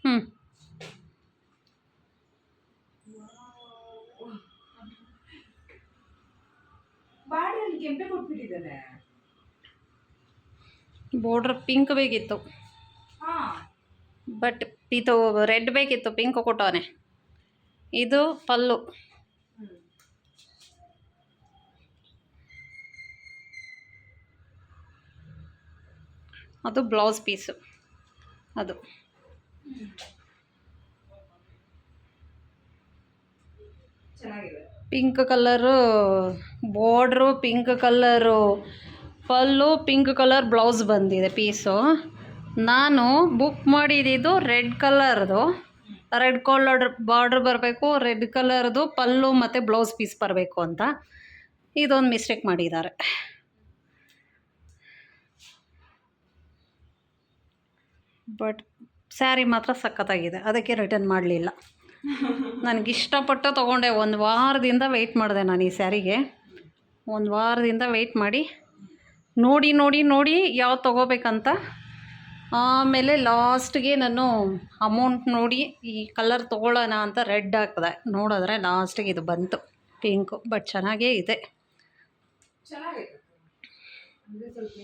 ಹ್ಞೂ ಬಾಡಿಯಲ್ಲಿ ಕೆಂಪೆ ಕೊಟ್ಬಿಟ್ಟಿದ್ದಾನೆ. Border pink ಬೇಕಿತ್ತು, ಹಾಂ ಬಟ್ ಇದು ರೆಡ್ ಬೇಕಿತ್ತು, ಪಿಂಕ್ ಕೊಟ್ಟವನೆ. ಇದು ಪಲ್ಲು, ಅದು ಬ್ಲೌಸ್ ಪೀಸು. ಅದು ಚೆನ್ನಾಗಿದೆ. Pink colour border, pink colour pallu, pink colour blouse ಬಂದಿದೆ ಪೀಸು. ನಾನು ಬುಕ್ ಮಾಡಿದ್ದು ರೆಡ್ ಕಲರ್ದು, ರೆಡ್ ಕಲರ್ ಬಾರ್ಡ್ರ್ ಬರಬೇಕು, ರೆಡ್ ಕಲರ್ದು ಪಲ್ಲು ಮತ್ತು ಬ್ಲೌಸ್ ಪೀಸ್ ಬರಬೇಕು ಅಂತ. ಇದೊಂದು ಮಿಸ್ಟೇಕ್ ಮಾಡಿದ್ದಾರೆ. ಬಟ್ ಸ್ಯಾರಿ ಮಾತ್ರ ಸಖತ್ತಾಗಿದೆ, ಅದಕ್ಕೆ ರಿಟರ್ನ್ ಮಾಡಲಿಲ್ಲ. ನನಗಿಷ್ಟಪಟ್ಟು ತೊಗೊಂಡೆ. ಒಂದು ವಾರದಿಂದ ವೆಯ್ಟ್ ಮಾಡಿದೆ ನಾನು ಈ ಸ್ಯಾರಿಗೆ. ಒಂದು ವಾರದಿಂದ ವೆಯ್ಟ್ ಮಾಡಿ ನೋಡಿ ನೋಡಿ ನೋಡಿ ಯಾವ್ದು ತೊಗೋಬೇಕಂತ. ಆಮೇಲೆ ಲಾಸ್ಟ್ಗೆ ನಾನು ಅಮೌಂಟ್ ನೋಡಿ ಈ ಕಲರ್ ತೊಗೊಳ್ಳೋಣ ಅಂತ ರೆಡ್ ಹಾಕಿದೆ. ನೋಡಿದ್ರೆ ಲಾಸ್ಟಿಗೆ ಇದು ಬಂತು ಪಿಂಕು. ಬಟ್ ಚೆನ್ನಾಗೇ ಇದೆ. ಚೆನ್ನಾಗಿದೆ ಅಂದರೆ ಸ್ವಲ್ಪ